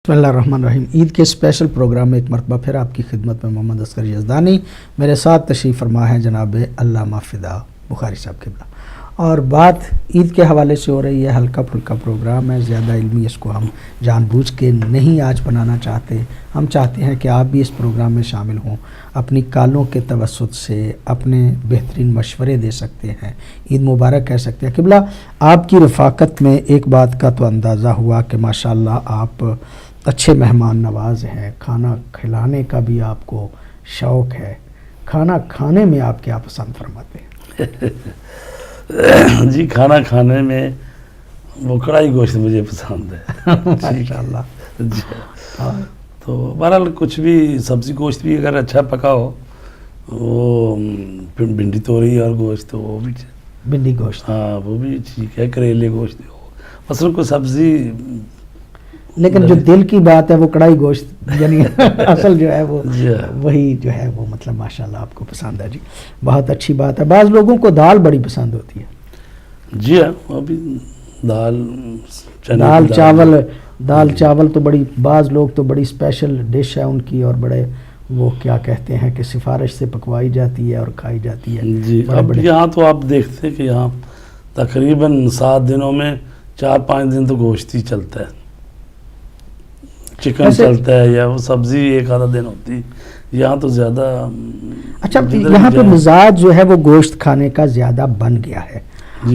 بسم اللہ الرحمن الرحیم. عید کے اسپیشل پروگرام میں ایک مرتبہ پھر آپ کی خدمت میں محمد اصغر یزدانی. میرے ساتھ تشریف فرما ہے جناب علامہ فدا بخاری صاحب قبلہ. اور بات عید کے حوالے سے ہو رہی ہے. ہلکا پھلکا پروگرام ہے, زیادہ علمی اس کو ہم جان بوجھ کے نہیں آج بنانا چاہتے. ہم چاہتے ہیں کہ آپ بھی اس پروگرام میں شامل ہوں, اپنی کالوں کے توسط سے اپنے بہترین مشورے دے سکتے ہیں, عید مبارک کہہ سکتے ہیں. قبلہ آپ کی رفاقت میں ایک بات کا تو اندازہ ہوا کہ ماشاءاللہ آپ اچھے مہمان نواز ہیں, کھانا کھلانے کا بھی آپ کو شوق ہے. کھانا کھانے میں آپ کیا پسند فرماتے ہیں؟ جی, کھانا کھانے میں وہ کڑھائی گوشت مجھے پسند ہے ماشاءاللہ. جی, تو بہرحال کچھ بھی سبزی گوشت بھی اگر اچھا پکا ہو, وہ بھنڈی توری اور گوشت وہ بھی بھنڈی گوشت, ہاں وہ بھی ٹھیک ہے. کریلے گوشت ہو, مثلا کوئی سبزی. لیکن جو دل کی بات ہے وہ کڑھائی گوشت یعنی اصل جو ہے وہ وہی جو ہے وہ مطلب ماشاءاللہ آپ کو پسند ہے. جی بہت اچھی بات ہے. بعض لوگوں کو دال بڑی پسند ہوتی ہے. جی ہاں, وہ بھی دال چاول تو بڑی, بعض لوگ تو بڑی اسپیشل ڈش ہے ان کی, اور بڑے وہ کیا کہتے ہیں کہ سفارش سے پکوائی جاتی ہے اور کھائی جاتی ہے. جی, اب یہاں تو آپ دیکھتے ہیں کہ یہاں تقریباً 7 دنوں میں 4-5 دن تو گوشت ہی چلتا ہے, چکن چلتا ہے, یا وہ سبزی ایک آدھا دن ہوتی. یہاں تو زیادہ. اچھا, یہاں پہ مزاج جو ہے وہ گوشت کھانے کا زیادہ بن گیا ہے.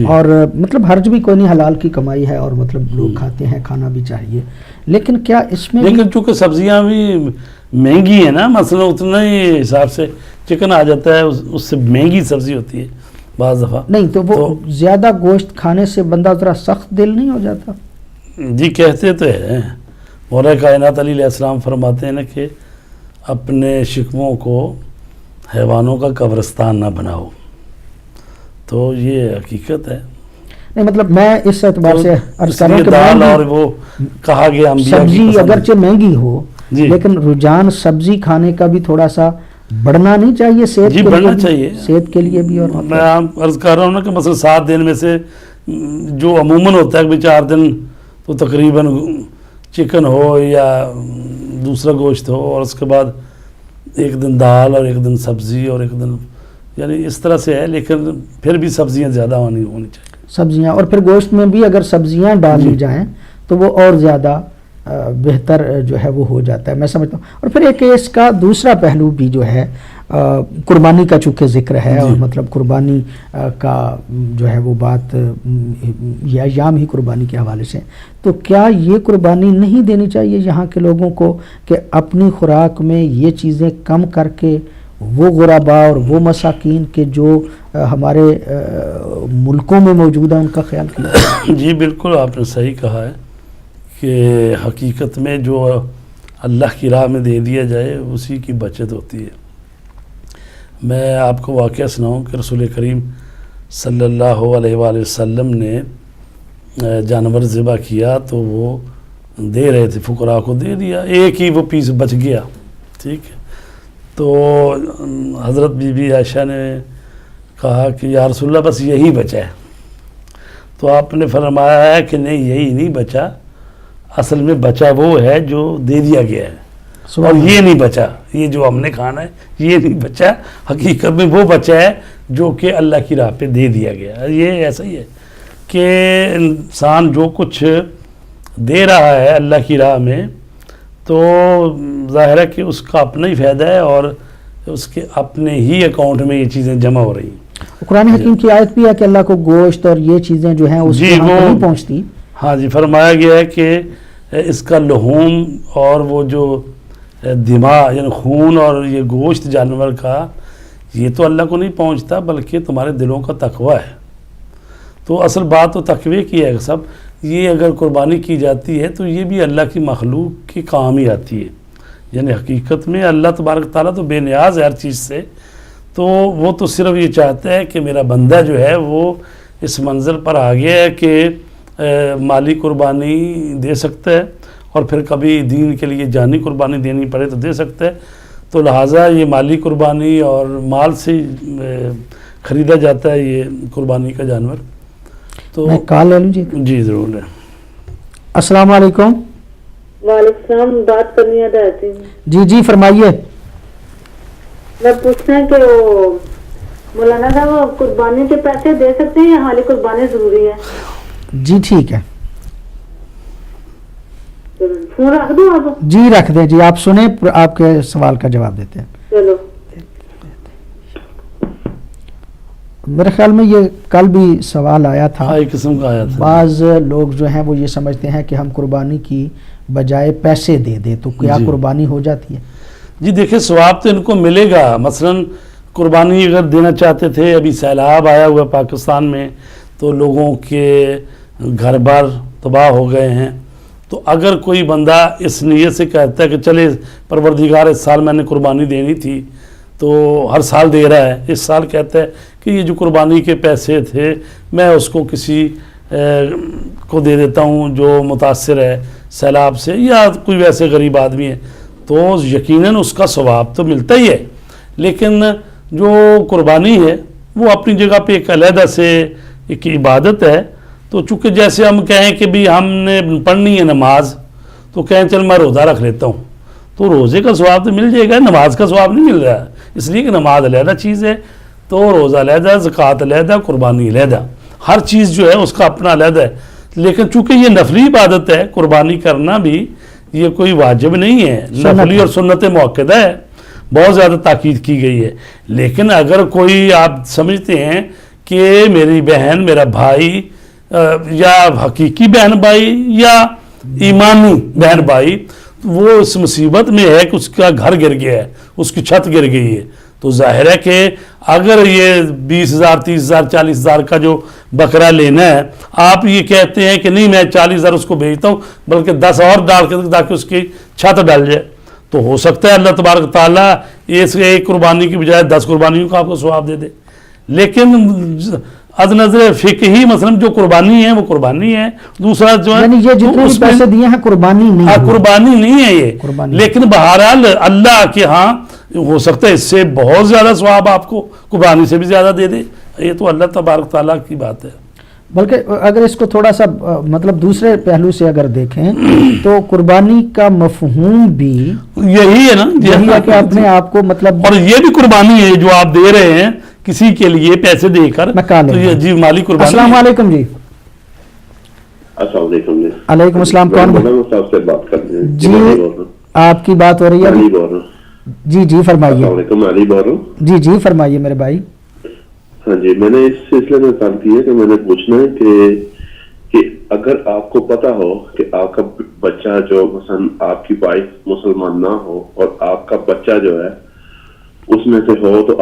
اور مطلب حرج بھی کوئی نہیں, حلال کی کمائی ہے اور مطلب لوگ کھاتے ہیں, کھانا بھی چاہیے. لیکن کیا اس میں لیکن چونکہ سبزیاں بھی مہنگی ہیں نا, مثلا اتنا ہی حساب سے چکن آ جاتا ہے, اس سے مہنگی سبزی ہوتی ہے بعض دفعہ. نہیں تو وہ زیادہ گوشت کھانے سے بندہ ذرا سخت دل نہیں ہو جاتا؟ جی کہتے تو ہے. مولا کائنات علیہ السلام فرماتے ہیں نا کہ اپنے شکموں کو حیوانوں کا قبرستان نہ بناؤ. تو یہ حقیقت ہے. نہیں مطلب میں اس اعتبار سے دال اور وہ کہا گیا سبزی اگرچہ مہنگی ہو لیکن رجحان سبزی کھانے کا بھی تھوڑا سا بڑھنا نہیں چاہیے صحت جی بڑھنا چاہیے, صحت کے لیے بھی. اور میں عرض کر رہا ہوں نا کہ مثلا 7 دن میں سے جو عموماً ہوتا ہے کہ 4 دن تو تقریباً چکن ہو یا دوسرا گوشت ہو, اور اس کے بعد ایک دن دال اور ایک دن سبزی اور ایک دن, یعنی اس طرح سے ہے. لیکن پھر بھی سبزیاں زیادہ ہونی چاہیے. سبزیاں, اور پھر گوشت میں بھی اگر سبزیاں ڈال لی جائیں تو وہ اور زیادہ بہتر جو ہے وہ ہو جاتا ہے, میں سمجھتا ہوں. اور پھر ایک اس کا دوسرا پہلو بھی جو ہے قربانی کا چونکہ ذکر ہے, اور مطلب قربانی کا جو ہے وہ بات یہ ایام ہی قربانی کے حوالے سے, تو کیا یہ قربانی نہیں دینی چاہیے یہاں کے لوگوں کو کہ اپنی خوراک میں یہ چیزیں کم کر کے وہ غربا اور وہ مساکین کے جو ہمارے ملکوں میں موجود ہیں ان کا خیال کیا؟ جی بالکل, آپ نے صحیح کہا ہے کہ حقیقت میں جو اللہ کی راہ میں دے دیا جائے اسی کی بچت ہوتی ہے. میں آپ کو واقعہ سناؤں کہ رسول کریم صلی اللہ علیہ وآلہ وسلم نے جانور ذبح کیا تو وہ دے رہے تھے, فقراء کو دے دیا, ایک ہی وہ پیس بچ گیا. ٹھیک ہے, تو حضرت بی بی عائشہ نے کہا کہ یا رسول اللہ بس یہی بچا ہے. تو آپ نے فرمایا ہے کہ نہیں, یہی نہیں بچا, اصل میں بچا وہ ہے جو دے دیا گیا ہے, اور یہ نہیں بچا, یہ جو ہم نے کھانا ہے یہ نہیں بچا, حقیقت میں وہ بچا ہے جو کہ اللہ کی راہ پہ دے دیا گیا. یہ ایسا ہی ہے کہ انسان جو کچھ دے رہا ہے اللہ کی راہ میں تو ظاہر ہے کہ اس کا اپنا ہی فائدہ ہے, اور اس کے اپنے ہی اکاؤنٹ میں یہ چیزیں جمع ہو رہی ہیں. قرآن حکیم کی آیت بھی ہے کہ اللہ کو گوشت اور یہ چیزیں جو ہیں اس کو نہیں پہنچتی. ہاں جی, فرمایا گیا ہے کہ اس کا لحوم اور وہ جو دماغ یعنی خون اور یہ گوشت جانور کا, یہ تو اللہ کو نہیں پہنچتا بلکہ تمہارے دلوں کا تقوی ہے. تو اصل بات تو تقوی کی ہے سب. یہ اگر قربانی کی جاتی ہے تو یہ بھی اللہ کی مخلوق کی کام ہی آتی ہے. یعنی حقیقت میں اللہ تبارک تعالیٰ تو بے نیاز ہے ہر چیز سے, تو وہ تو صرف یہ چاہتا ہے کہ میرا بندہ جو ہے وہ اس منزل پر آ گیا ہے کہ مالی قربانی دے سکتا ہے, اور پھر کبھی دین کے لیے جانی قربانی دینی پڑے تو دے سکتا ہے. تو لہٰذا یہ مالی قربانی اور مال سے خریدا جاتا ہے یہ قربانی کا جانور. تو میں کال لے لوں جی. جی ضرور ہے. السلام علیکم. وعلیکم السلام. بات کرنی ہے رہتی ہوں. جی جی فرمائیے. میں پوچھنا ہے کہ وہ مولانا صاحب وہ قربانی کے پیسے دے سکتے ہیں یا حالی قربانی ضروری ہے؟ جی ٹھیک ہے. فون رکھ دوں آپ؟ جی رکھ دیں. جی آپ سنیں, آپ کے سوال کا جواب دیتے ہیں. چلو. میرے خیال میں یہ کل بھی سوال آیا تھا. ایک قسم کا آیا تھا. بعض لوگ جو ہیں وہ یہ سمجھتے ہیں کہ ہم قربانی کی بجائے پیسے دے دیں تو کیا قربانی ہو جاتی ہے؟ جی دیکھیں ثواب تو ان کو ملے گا. مثلا قربانی اگر دینا چاہتے تھے, ابھی سیلاب آیا ہوا پاکستان میں تو لوگوں کے گھر بار تباہ ہو گئے ہیں, تو اگر کوئی بندہ اس نیت سے کہتا ہے کہ چلے پروردگار اس سال میں نے قربانی دینی تھی تو ہر سال دے رہا ہے, اس سال کہتا ہے کہ یہ جو قربانی کے پیسے تھے میں اس کو کسی کو دے دیتا ہوں جو متاثر ہے سیلاب سے, یا کوئی ویسے غریب آدمی ہے, تو یقیناً اس کا ثواب تو ملتا ہی ہے. لیکن جو قربانی ہے وہ اپنی جگہ پہ ایک علیحدہ سے ایک عبادت ہے. تو چونکہ جیسے ہم کہیں کہ بھی ہم نے پڑھنی ہے نماز, تو کہیں چل میں روزہ رکھ لیتا ہوں, تو روزے کا ثواب تو مل جائے گا, نماز کا ثواب نہیں مل رہا ہے, اس لیے کہ نماز علیحدہ چیز ہے, تو روزہ علیحدہ, زکوٰۃ علیحدہ, قربانی علیحدہ, ہر چیز جو ہے اس کا اپنا علیحدہ ہے. لیکن چونکہ یہ نفلی عبادت ہے, قربانی کرنا بھی یہ کوئی واجب نہیں ہے, نفلی اور سنت موقدہ ہے, بہت زیادہ تاکید کی گئی ہے. لیکن اگر کوئی آپ سمجھتے ہیں کہ میری بہن, میرا بھائی, یا حقیقی بہن بھائی یا ایمانی بہن بھائی وہ اس مصیبت میں ہے کہ اس کا گھر گر گیا ہے, اس کی چھت گر گئی ہے, تو ظاہر ہے کہ اگر یہ 20,000 30,000 40,000 کا جو بکرا لینا ہے, آپ یہ کہتے ہیں کہ نہیں میں 40,000 اس کو بھیجتا ہوں بلکہ 10 اور ڈال کے تاکہ اس کی چھت ڈال جائے, تو ہو سکتا ہے اللہ تبارک تعالیٰ اس ایک قربانی کی بجائے 10 قربانیوں کا آپ کو ثواب دے دے. لیکن از نظر فقہی مثلا جو قربانی ہے وہ قربانی ہے, دوسرا جو ہے یعنی یہ جتنے بھی پیسے دیے ہیں قربانی نہیں ہے, قربانی نہیں ہے یہ, لیکن بہرحال اللہ کے ہاں ہو سکتا ہے اس سے بہت زیادہ ثواب آپ کو قربانی سے بھی زیادہ دے دے, یہ تو اللہ تبارک تعالیٰ کی بات ہے. بلکہ اگر اس کو تھوڑا سا مطلب دوسرے پہلو سے اگر دیکھیں تو قربانی کا مفہوم بھی یہی ہے نا, یہی ہے کہ اپنے آپ کو مطلب, اور یہ بھی قربانی ہے جو آپ دے رہے ہیں کسی کے لیے پیسے دے کر, تو یہ جی مالی قربانی. السلام علیکم. جی السلام علیکم. علیکم السلام. کون صاحب سے بات کر رہے ہیں؟ جی آپ کی بات ہو رہی ہے. جی جی فرمائیے. السلام علیکم, علی بول رہا ہوں. جی جی فرمائیے میرے بھائی. ہاں جی, میں نے اس سلسلے میں کال کی ہے کہ میں نے پوچھنا ہے کہ اگر آپ کو پتا ہو کہ آپ کا بچہ جو مثلا آپ کی وائف مسلمان نہ ہو اور آپ کا بچہ جو ہے اس میں سے ہو, تو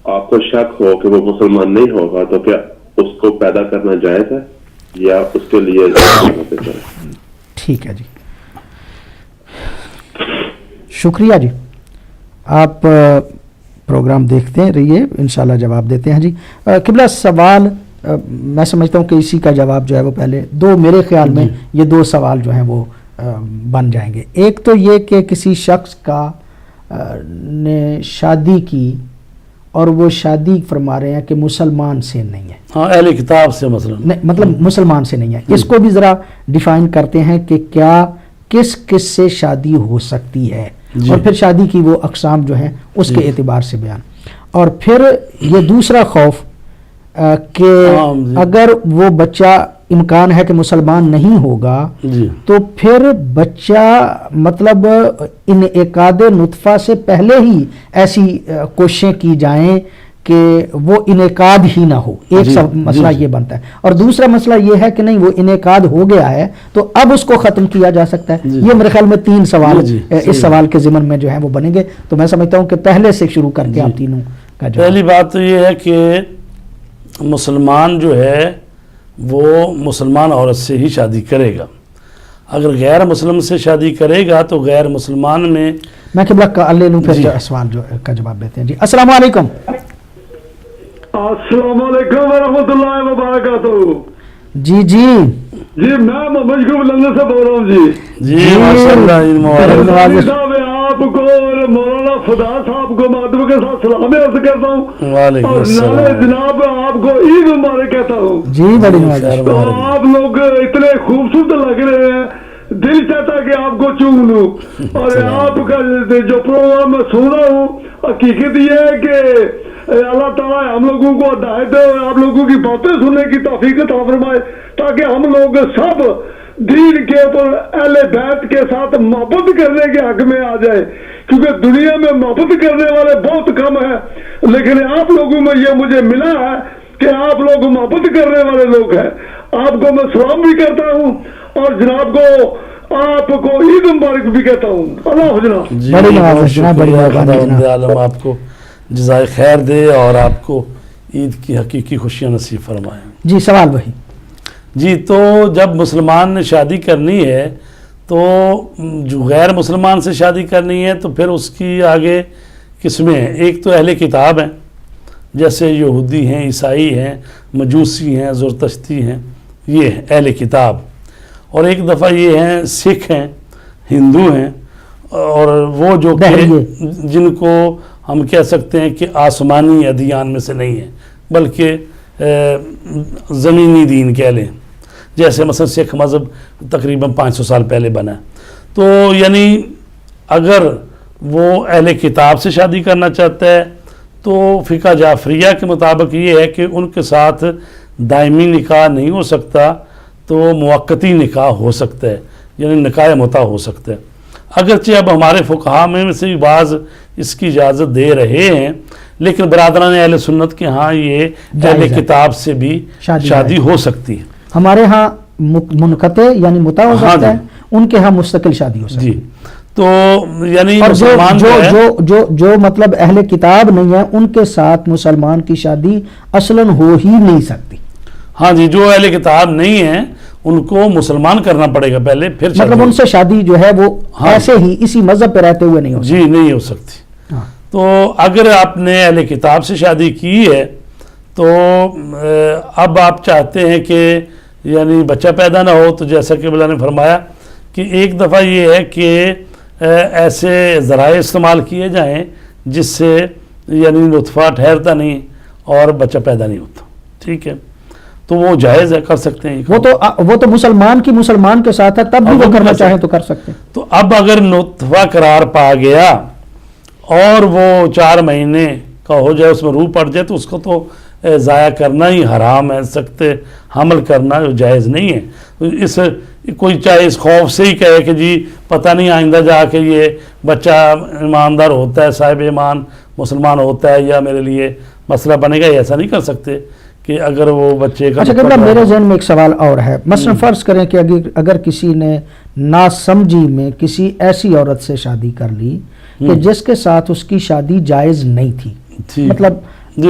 آپ کو شک ہو کہ وہ مسلمان نہیں ہوگا, تو کیا اس کو پیدا کرنا جائز ہے یا اس کے لیے؟ ٹھیک ہے جی, شکریہ جی. آپ پروگرام دیکھتے رہیے, انشاءاللہ جواب دیتے ہیں. جی قبلہ سوال میں سمجھتا ہوں کہ اسی کا جواب جو ہے وہ پہلے دو, میرے خیال میں یہ دو سوال جو ہیں وہ بن جائیں گے. ایک تو یہ کہ کسی شخص کا نے شادی کی اور وہ شادی فرما رہے ہیں کہ مسلمان سے نہیں ہے, ہاں اہل کتاب سے مثلا, مطلب مسلمان سے نہیں ہے, اس کو بھی ذرا ڈیفائن کرتے ہیں کہ کیا کس کس سے شادی ہو سکتی ہے, اور پھر شادی کی وہ اقسام جو ہیں اس کے اعتبار سے بیان. اور پھر یہ دوسرا خوف کہ اگر وہ بچہ امکان ہے کہ مسلمان نہیں ہوگا تو پھر بچہ مطلب انعقاد نطفہ سے پہلے ہی ایسی کوششیں کی جائیں کہ وہ انعقاد ہی نہ ہو. ایک مسئلہ یہ بنتا ہے, اور دوسرا مسئلہ یہ ہے کہ نہیں وہ انعقاد ہو گیا ہے تو اب اس کو ختم کیا جا سکتا ہے. یہ میرے خیال میں 3 سوال اس سوال کے ضمن میں جو ہیں وہ بنیں گے, تو میں سمجھتا ہوں کہ پہلے سے شروع کر کے آپ تینوں کا جواب. پہلی بات تو یہ ہے کہ مسلمان جو ہے وہ مسلمان عورت سے ہی شادی کرے گا. اگر غیر مسلم سے شادی کرے گا تو غیر مسلمان میں قبلہ کا اللہ پھر سوال جو کا جواب دیتے ہیں. جی السلام علیکم. السلام علیکم ورحمۃ اللہ وبرکاتہ. جی جی جی میں محمد لندن سے بول رہا ہوں. جی جی ماشاءاللہ صاحب آپ کو اور مولانا فدا صاحب کو مادم کے ساتھ سلام عرض کرتا ہوں, اور نالے جناب آپ کو عید مبارک کہتا ہوں. جی بڑی تو آپ لوگ اتنے خوبصورت لگ رہے ہیں, دل چاہتا کہ آپ کو چوم لوں. اور آپ کا جو پروگرام میں سن رہا ہوں حقیقت یہ ہے کہ اللہ تعالیٰ ہم لوگوں کو ہدایت دے اور آپ لوگوں کی باتیں سننے کی توفیق عطا فرمائے تاکہ ہم لوگ سب دین کے اوپر اہل بیت کے ساتھ محبت کرنے کے حق میں آ جائے, کیونکہ دنیا میں محبت کرنے والے بہت کم ہیں, لیکن آپ لوگوں میں یہ مجھے ملا ہے کہ آپ لوگ محبت کرنے والے لوگ ہیں. آپ کو میں سلام بھی کرتا ہوں اور جناب کو آپ کو عید مبارک بھی کہتا ہوں. اللہ حافظ جناب. جی بڑی بہت نواز جناب, بڑی شکریہ, مہربانی خداوند جناب. عالم آپ کو جزائے خیر دے اور آپ کو عید کی حقیقی خوشیاں نصیب فرمائیں. جی سوال وہی. جی تو جب مسلمان نے شادی کرنی ہے تو جو غیر مسلمان سے شادی کرنی ہے تو پھر اس کی آگے قسمیں ہیں. ایک تو اہل کتاب ہیں جیسے یہودی ہیں, عیسائی ہیں, مجوسی ہیں, زرتشتی ہیں, یہ اہل کتاب. اور ایک دفعہ یہ ہیں سکھ ہیں, ہندو ہیں, اور وہ جو کہ جن کو ہم کہہ سکتے ہیں کہ آسمانی ادیان میں سے نہیں ہیں بلکہ زمینی دین کہہ لیں, جیسے مثلا سکھ مذہب تقریباً 500 سال پہلے بنا. تو یعنی اگر وہ اہل کتاب سے شادی کرنا چاہتا ہے تو فقہ جعفریہ کے مطابق یہ ہے کہ ان کے ساتھ دائمی نکاح نہیں ہو سکتا, تو موقتی نکاح ہو سکتا ہے, یعنی نکاح متع ہو سکتا ہے. اگرچہ اب ہمارے فقہا میں سے بھی بعض اس کی اجازت دے رہے ہیں, لیکن برادران اہل سنت کے ہاں یہ اہل کتاب سے بھی شادی ہو سکتی ہے. ہمارے ہاں منقطع یعنی متع ہو سکتا ہے, ان کے ہاں مستقل شادی ہو سکتی ہے. جی تو یعنی اور مسلمان جو مطلب اہل کتاب نہیں ہے ان کے ساتھ مسلمان کی شادی اصلاً ہو ہی نہیں سکتی. ہاں جی, جو اہل کتاب نہیں ہیں ان کو مسلمان کرنا پڑے گا پہلے, پھر مطلب ان سے شادی جو ہے وہ ایسے ہی اسی مذہب پہ رہتے ہوئے نہیں ہو سکتی. جی نہیں ہو سکتی. تو اگر آپ نے اہل کتاب سے شادی کی ہے تو اب آپ چاہتے ہیں کہ یعنی بچہ پیدا نہ ہو, تو جیسا کہ اللہ نے فرمایا کہ ایک دفعہ یہ ہے کہ ایسے ذرائع استعمال کیے جائیں جس سے یعنی نطفہ ٹھہرتا نہیں اور بچہ پیدا نہیں ہوتا. ٹھیک ہے, تو وہ جائز ہے, کر سکتے ہیں. وہ تو مسلمان کے ساتھ ہے, تب بھی وہ کرنا چاہیں تو کر سکتے ہیں. تو اب اگر نطفہ قرار پا گیا اور وہ 4 مہینے کا ہو جائے, اس میں روح پڑ جائے, تو اس کو تو ضائع کرنا ہی حرام ہے. سخت حمل کرنا جائز نہیں ہے. اس کوئی چاہے اس خوف سے ہی کہے کہ جی پتہ نہیں آئندہ جا کے یہ بچہ ایماندار ہوتا ہے, صاحب ایمان مسلمان ہوتا ہے, یا میرے لیے مسئلہ بنے گا, ایسا نہیں کر سکتے کہ اگر وہ بچے کا. اچھا کہ میرے ذہن میں ایک سوال اور ہے. مثلا فرض کریں کہ اگر کسی نے ناسمجھی میں کسی ایسی عورت سے شادی کر لی کہ جس کے ساتھ اس کی شادی جائز نہیں تھی, مطلب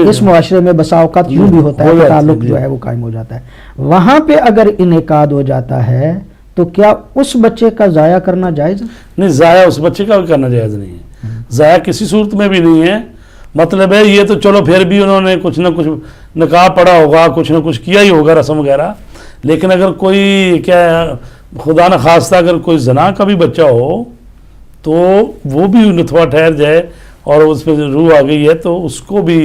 اس معاشرے میں بسا اوقات یوں بھی ہوتا ہے, تعلق جو ہے وہ قائم ہو جاتا ہے, وہاں پہ اگر انعقاد ہو جاتا ہے تو کیا اس بچے کا ضائع کرنا جائز ہے؟ نہیں, ضائع اس بچے کا بھی کرنا جائز نہیں ہے. ضائع کسی صورت میں بھی نہیں ہے. مطلب ہے یہ تو چلو پھر بھی انہوں نے کچھ نہ کچھ نکاح پڑا ہوگا, کچھ نہ کچھ کیا ہی ہوگا رسم وغیرہ, لیکن اگر کوئی کیا خدا نہ خواستہ اگر کوئی زنا کا بھی بچہ ہو تو وہ بھی نطفہ ٹھہر جائے اور اس پہ روح آ گئی ہے تو اس کو بھی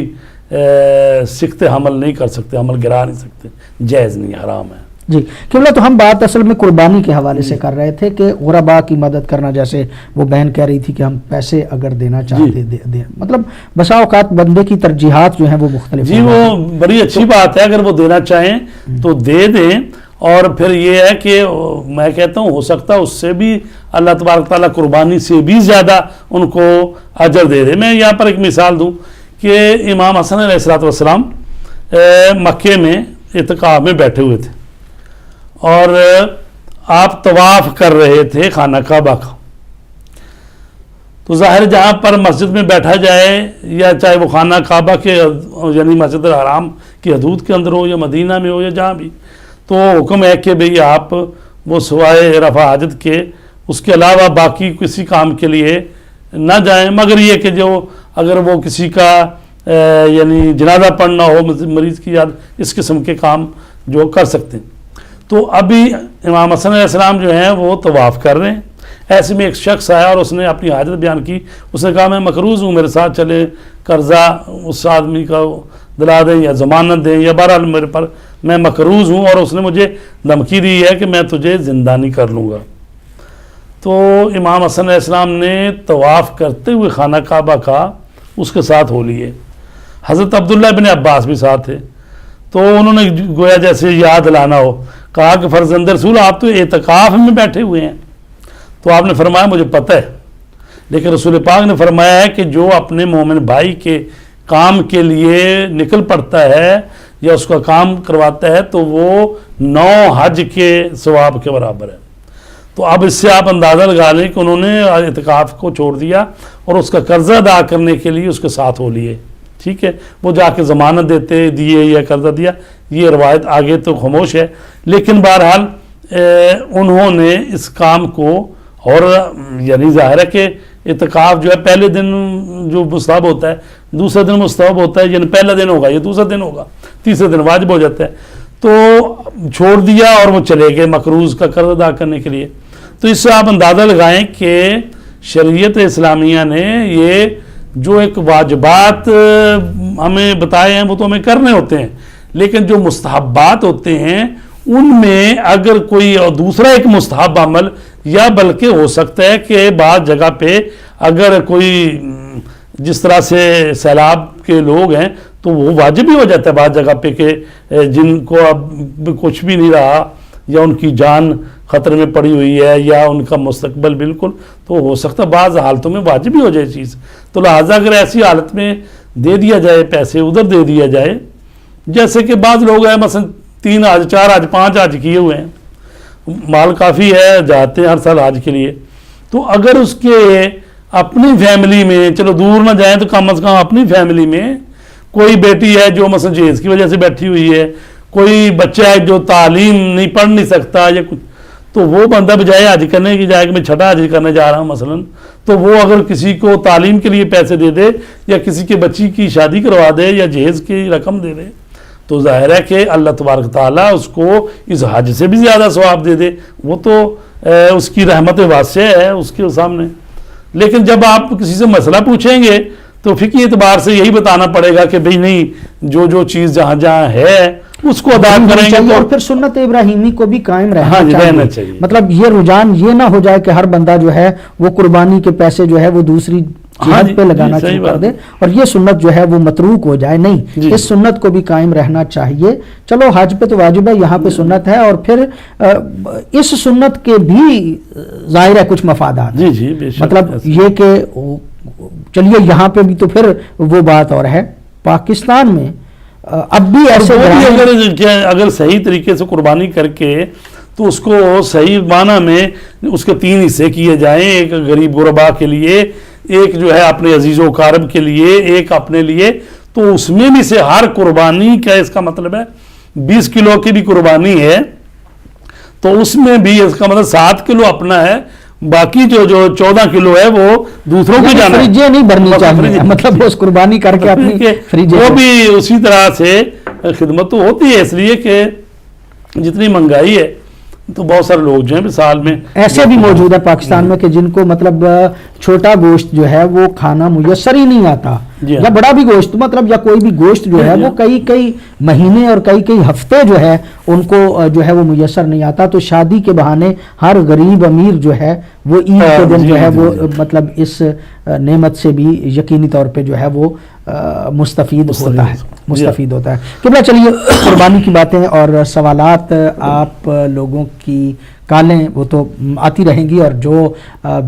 سکت حمل نہیں کر سکتے, حمل گرا نہیں سکتے, جائز نہیں, حرام ہے. جی کیونکہ تو ہم بات اصل میں قربانی کے حوالے سے کر رہے تھے کہ غربا کی مدد کرنا, جیسے وہ بہن کہہ رہی تھی کہ ہم پیسے اگر دینا چاہتے دیں, مطلب بسا اوقات بندے کی ترجیحات جو ہیں وہ مختلف. جی وہ بڑی اچھی بات ہے, اگر وہ دینا چاہیں تو دے دیں. اور پھر یہ ہے کہ میں کہتا ہوں ہو سکتا ہے اس سے بھی اللہ تبارک تعالیٰ قربانی سے بھی زیادہ ان کو اجر دے دے. میں یہاں پر ایک مثال دوں کہ امام حسن علیہ السلام مکے میں اعتکاف میں بیٹھے ہوئے تھے اور آپ طواف کر رہے تھے خانہ کعبہ کا. تو ظاہر جہاں پر مسجد میں بیٹھا جائے, یا چاہے وہ خانہ کعبہ کے یعنی مسجد الحرام کی حدود کے اندر ہو یا مدینہ میں ہو یا جہاں بھی, تو حکم ہے کہ بھئی آپ وہ سوائے رفع حاجت کے اس کے علاوہ باقی کسی کام کے لیے نہ جائیں, مگر یہ کہ جو اگر وہ کسی کا یعنی جنازہ پڑھنا ہو, مریض کی یاد, اس قسم کے کام جو کر سکتے ہیں. تو ابھی امام حسن علیہ السلام جو ہیں وہ طواف کر رہے ہیں. ایسے میں ایک شخص آیا اور اس نے اپنی حاجت بیان کی. اس نے کہا میں مقروض ہوں, میرے ساتھ چلے, قرضہ اس آدمی کا دلا دیں یا ضمانت دیں, یا بہرحال میرے پر میں مقروض ہوں, اور اس نے مجھے دھمکی دی ہے کہ میں تجھے زندانی کر لوں گا. تو امام حسن علیہ السلام نے طواف کرتے ہوئے خانہ کعبہ کا اس کے ساتھ ہو لیے. حضرت عبداللہ بن عباس بھی ساتھ تھے. تو انہوں نے گویا جیسے یاد لانا ہو کہا کہ فرزند رسول آپ تو اعتکاف میں بیٹھے ہوئے ہیں. تو آپ نے فرمایا مجھے پتہ ہے، لیکن رسول پاک نے فرمایا ہے کہ جو اپنے مومن بھائی کے کام کے لیے نکل پڑتا ہے یا اس کا کام کرواتا ہے تو وہ 9 حج کے ثواب کے برابر ہے. تو اب اس سے آپ اندازہ لگا لیں کہ انہوں نے اعتکاف کو چھوڑ دیا اور اس کا قرضہ ادا کرنے کے لیے اس کے ساتھ ہو لیے. ٹھیک ہے، وہ جا کے ضمانت دیے یا قرضہ دیا، یہ روایت آگے تو خاموش ہے. لیکن بہرحال انہوں نے اس کام کو، اور یعنی ظاہر ہے کہ اعتکاف جو ہے پہلے دن جو مستحب ہوتا ہے، دوسرے دن مستحب ہوتا ہے، یعنی پہلا دن ہوگا یا دوسرا دن ہوگا، تیسرے دن واجب ہو جاتا ہے. تو چھوڑ دیا اور وہ چلے گئے مقروض کا قرض ادا کرنے کے لیے. تو اس سے آپ اندازہ لگائیں کہ شریعت اسلامیہ نے یہ جو ایک واجبات ہمیں بتائے ہیں وہ تو ہمیں کرنے ہوتے ہیں، لیکن جو مستحبات ہوتے ہیں ان میں اگر کوئی دوسرا ایک مستحب عمل، یا بلکہ ہو سکتا ہے کہ بعض جگہ پہ اگر کوئی جس طرح سے سیلاب کے لوگ ہیں تو وہ واجب ہی ہو جاتا ہے بعض جگہ پہ کہ جن کو اب کچھ بھی نہیں رہا یا ان کی جان خطرے میں پڑی ہوئی ہے یا ان کا مستقبل بالکل، تو ہو سکتا ہے بعض حالتوں میں واجب ہی ہو جائے چیز. تو لہٰذا اگر ایسی حالت میں دے دیا جائے، پیسے ادھر دے دیا جائے، جیسے کہ بعض لوگ ہیں مثلا 3 حج 4 حج 5 حج کیے ہوئے ہیں، مال کافی ہے، جاتے ہیں ہر سال حج کے لیے، تو اگر اس کے اپنی فیملی میں، چلو دور نہ جائیں تو کم از کم اپنی فیملی میں کوئی بیٹی ہے جو مثلا جہیز کی وجہ سے بیٹھی ہوئی ہے، کوئی بچہ ہے جو تعلیم نہیں پڑھ نہیں سکتا یا کچھ، تو وہ بندہ بجائے حج کرنے کی جائے کہ میں 6ٹھا حج کرنے جا رہا ہوں مثلا، تو وہ اگر کسی کو تعلیم کے لیے پیسے دے دے یا کسی کے بچی کی شادی کروا دے یا جہیز کی رقم دے دے، تو ظاہر ہے کہ اللہ تبارک تعالیٰ اس کو اس حج سے بھی زیادہ ثواب دے دے. وہ تو اس کی رحمت واسع ہے اس کے سامنے. لیکن جب آپ کسی سے مسئلہ پوچھیں گے تو فقہی اعتبار سے یہی بتانا پڑے گا کہ بھئی نہیں، جو چیز جہاں جہاں ہے اس کو ادا کریں گے. اور پھر سنت ابراہیمی کو بھی قائم رہنا چاہیے. مطلب یہ رجحان یہ نہ ہو جائے کہ ہر بندہ جو ہے وہ قربانی کے پیسے جو ہے وہ دوسری جہاد پہ لگانا شروع کر دے اور یہ سنت جو ہے وہ متروک ہو جائے. نہیں، اس سنت کو بھی قائم رہنا چاہیے. چلو حج پہ تو واجب ہے، یہاں پہ سنت ہے، اور پھر اس سنت کے بھی ظاہر ہے کچھ مفادات. مطلب یہ کہ چلیے یہاں پہ بھی تو پھر وہ بات اور ہے. پاکستان میں اب بھی ایسے اگر صحیح طریقے سے قربانی کر کے تو اس کو صحیح معنی میں اس کے 3 حصے کیے جائیں، ایک غریب غربا کے لیے، ایک جو ہے اپنے عزیز و اقارب کے لیے، ایک اپنے لیے، تو اس میں بھی سے ہر قربانی کا اس کا مطلب ہے 20 کلو کی بھی قربانی ہے تو اس میں بھی اس کا مطلب 7 کلو اپنا ہے، باقی جو 14 کلو ہے وہ دوسروں کی جانا ہے. فریجیں نہیں بھرنی چاہیے، مطلب اس قربانی کر کے اپنی فریجیں، وہ بھی اسی طرح سے خدمت تو ہوتی ہے، اس لیے کہ جتنی مہنگائی ہے تو بہت سارے لوگ جو ہیں سال میں ایسے بھی موجود ہے پاکستان میں کہ جن کو مطلب چھوٹا گوشت جو ہے وہ کھانا میسر ہی نہیں آتا، یا بڑا بھی گوشت مطلب یا کوئی بھی گوشت جو ہے وہ کئی مہینے اور کئی ہفتے جو ہے ان کو جو ہے وہ میسر نہیں آتا. تو شادی کے بہانے ہر غریب امیر جو ہے وہ عید کے دن جو ہے وہ مطلب اس نعمت سے بھی یقینی طور پہ جو ہے وہ مستفید ہوتا ہے. قبلہ چلیے قربانی کی باتیں اور سوالات آپ لوگوں کی کالیں وہ تو آتی رہیں گی، اور جو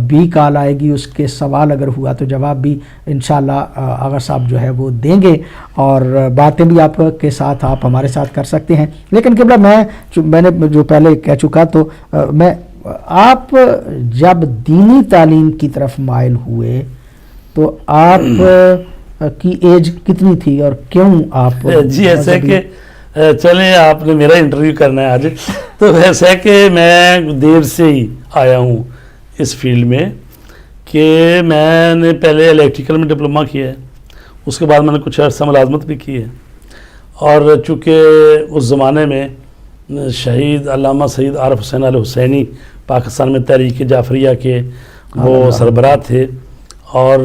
بھی کال آئے گی اس کے سوال اگر ہوا تو جواب بھی انشاءاللہ آغا صاحب جو ہے وہ دیں گے، اور باتیں بھی آپ کے ساتھ آپ ہمارے ساتھ کر سکتے ہیں. لیکن قبلہ میں نے جو پہلے کہہ چکا، تو میں آپ جب دینی تعلیم کی طرف مائل ہوئے تو آپ کی ایج کتنی تھی اور کیوں آپ؟ جی ایسے کہ چلیں آپ نے میرا انٹرویو کرنا ہے آج، تو ویسے ہے کہ میں دیر سے ہی آیا ہوں اس فیلڈ میں، کہ میں نے پہلے الیکٹریکل میں ڈپلومہ کیا ہے، اس کے بعد میں نے کچھ عرصہ ملازمت بھی کی ہے، اور چونکہ اس زمانے میں شہید علامہ سید عارف حسین علی حسینی پاکستان میں تحریک جعفریہ کے وہ سربراہ تھے، اور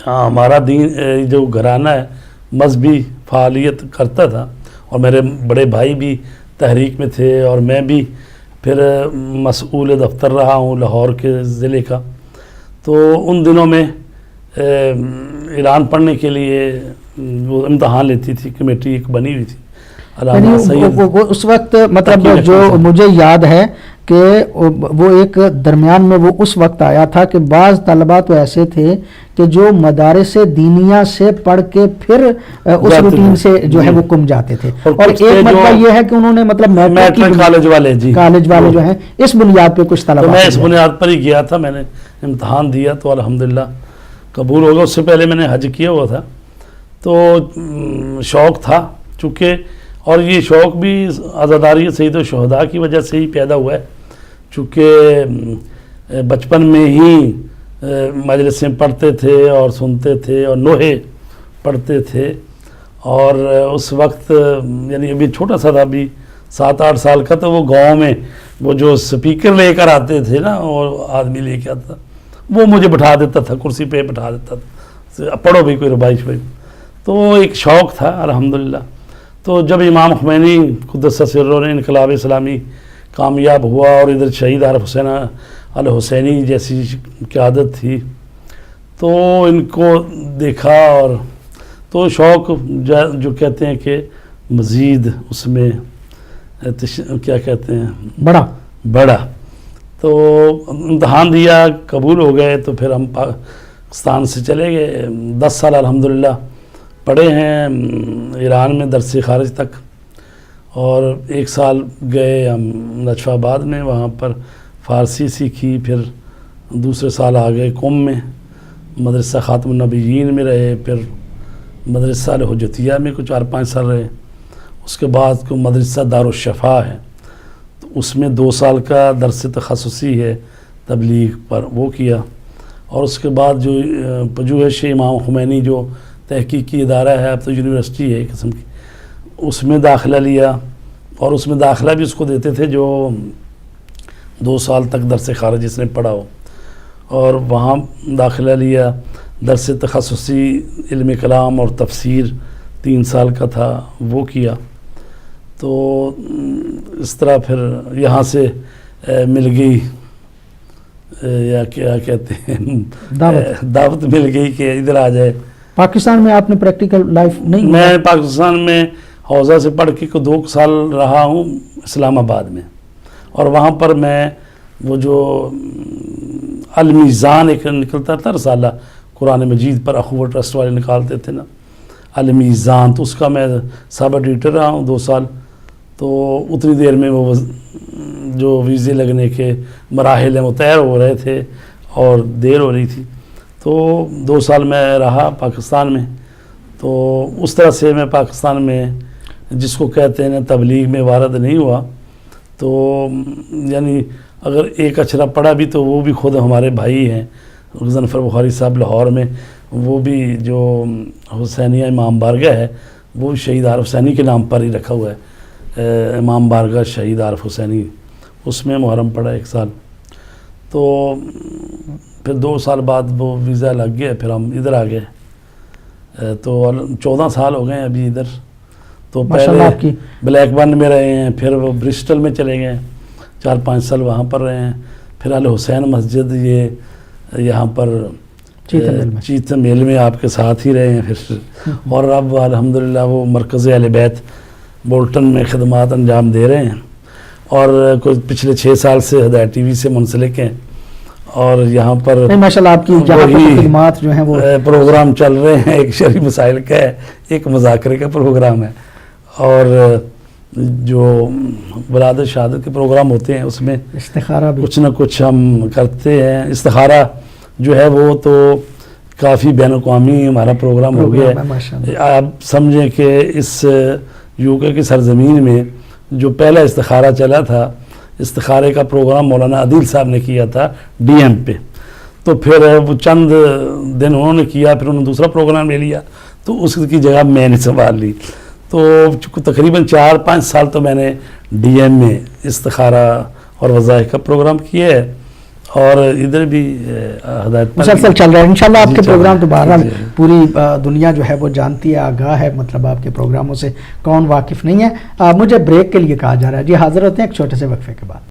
ہمارا دین جو گھرانہ ہے مذہبی فعالیت کرتا تھا، اور میرے بڑے بھائی بھی تحریک میں تھے اور میں بھی پھر مسئول دفتر رہا ہوں لاہور کے ضلع کا. تو ان دنوں میں اعلان پڑھنے کے لیے وہ امتحان لیتی تھی کمیٹی ایک بنی ہوئی تھی علامہ سید. وہ اس وقت مطلب تقی جو رحمت مجھے یاد ہے کہ وہ ایک درمیان میں وہ اس وقت آیا تھا کہ بعض طلباء تو ایسے تھے کہ جو مدارس دینیہ سے پڑھ کے پھر اس جاتے روٹین تھے. سے جو ہے جی. وہ کم جاتے تھے. اور اور کچھ ایک تھے مرتبہ جو یہ ہے کہ انہوں نے مطلب میٹرک کالج والے جی کالج والے جو ہیں اس بنیاد پہ کچھ تو طلباء میں کو اس لیا. بنیاد پر ہی گیا تھا. میں نے امتحان دیا تو الحمدللہ قبول ہو گیا. اس سے پہلے میں نے حج کیا ہوا تھا تو شوق تھا چونکہ, اور یہ شوق بھی عزاداری سید الشہداء کی وجہ سے ہی پیدا ہوا ہے چونکہ بچپن میں ہی مجلسیں پڑھتے تھے اور سنتے تھے اور نوحے پڑھتے تھے. اور اس وقت یعنی ابھی چھوٹا سا تھا, ابھی 7-8 سال کا, تو وہ گاؤں میں وہ جو سپیکر لے کر آتے تھے نا, اور آدمی لے کے آتا وہ مجھے بٹھا دیتا تھا, کرسی پہ بٹھا دیتا تھا, پڑھو بھی کوئی ربائی شبائی. تو ایک شوق تھا الحمدللہ. تو جب امام خمینی قدس سرہ نے انقلاب اسلامی کامیاب ہوا اور ادھر شہید عارف حسین الحسینی جیسی قیادت تھی تو ان کو دیکھا, اور تو شوق جو کہتے ہیں کہ مزید اس میں کیا کہتے ہیں بڑا. تو امتحان دیا, قبول ہو گئے. تو پھر ہم پاکستان سے چلے گئے. 10 سال الحمدللہ پڑھے ہیں ایران میں درس خارج تک, اور 1 سال گئے ہم نجف آباد میں, وہاں پر فارسی سیکھی. پھر دوسرے سال آ گئے قم میں, مدرسہ خاتم النبیین میں رہے. پھر مدرسہ الحجتیہ میں کچھ 4-5 سال رہے. اس کے بعد کو مدرسہ دارالشفا ہے, تو اس میں 2 سال کا درس تخصصی ہے تبلیغ پر, وہ کیا. اور اس کے بعد جو پژوہش امام خمینی جو تحقیقی ادارہ ہے, اب تو یونیورسٹی ہے ایک قسم کی, اس میں داخلہ لیا. اور اس میں داخلہ بھی اس کو دیتے تھے جو 2 سال تک درس خارج اس نے پڑھا ہو, اور وہاں داخلہ لیا. درس تخصصی علم کلام اور تفسیر 3 سال کا تھا, وہ کیا. تو اس طرح پھر یہاں سے مل گئی یا کیا کہتے ہیں دعوت مل گئی کہ ادھر آ جائے. پاکستان میں آپ نے پریکٹیکل لائف نہیں؟ میں پاکستان میں حوزہ سے پڑھ کے 2 سال رہا ہوں اسلام آباد میں, اور وہاں پر میں وہ جو المیزان ایک نکلتا تھا رسالہ قرآن مجید پر, اخوہ ٹرسٹ والے نکالتے تھے نا المیزان, تو اس کا میں سب ایڈیٹر رہا ہوں 2 سال. تو اتنی دیر میں وہ جو ویزے لگنے کے مراحل ہیں وہ طے ہو رہے تھے اور دیر ہو رہی تھی. تو 2 سال میں رہا پاکستان میں. تو اس طرح سے میں پاکستان میں جس کو کہتے ہیں تبلیغ میں وارد نہیں ہوا. تو یعنی اگر ایک اچھرا پڑھا بھی تو وہ بھی خود ہمارے بھائی ہیں غضنفر بخاری صاحب لاہور میں, وہ بھی جو حسینیہ امام بارگاہ ہے وہ شہید عارف حسینی کے نام پر ہی رکھا ہوا ہے, امام بارگاہ شہید عارف حسینی, اس میں محرم پڑھا 1 سال. تو پھر 2 سال بعد وہ ویزا لگ گیا, پھر ہم ادھر آ گئے. تو 14 سال ہو گئے ابھی ادھر. تو پہلے بلیک برن میں رہے ہیں, پھر وہ برسٹل میں چلے گئے 4-5 سال وہاں پر رہے ہیں. پھر الحسین مسجد یہ یہاں پر چیتن میل میں آپ کے ساتھ ہی رہے ہیں پھر. اور اب الحمدللہ وہ مرکز اہل بیت بولٹن میں خدمات انجام دے رہے ہیں, اور کچھ پچھلے 6 سال سے ہدایت ٹی وی سے منسلک ہیں. اور یہاں پر ماشاءاللہ آپ کی خدمات جو ہیں وہ پروگرام چل رہے ہیں, ایک شرعی مسائل کا ہے, ایک مذاکرے کا پروگرام ہے, اور جو ولادت شہادت کے پروگرام ہوتے ہیں اس میں استخارہ بھی کچھ نہ کچھ ہم کرتے ہیں. استخارہ جو ہے وہ تو کافی بین الاقوامی ہمارا پروگرام ہو گیا ہے. آپ سمجھیں کہ اس UK کی سرزمین میں جو پہلا استخارہ چلا تھا, استخارے کا پروگرام مولانا عدیل صاحب نے کیا تھا DM پہ. تو پھر وہ چند دن انہوں نے کیا, پھر انہوں نے دوسرا پروگرام لے لیا, تو اس کی جگہ میں نے سنبھال لی. تو تقریباً 4-5 سال تو میں نے DM میں استخارہ اور وظائف کا پروگرام کیا ہے, اور ادھر بھی ہدایت مسلسل چل رہا ہے انشاءاللہ. آپ کے پروگرام تو بہرحال پوری دنیا جو ہے وہ جانتی ہے, آگاہ ہے, مطلب آپ کے پروگراموں سے کون واقف نہیں ہے. مجھے بریک کے لیے کہا جا رہا ہے. جی حاضر ہوتے ہیں ایک چھوٹے سے وقفے کے بعد.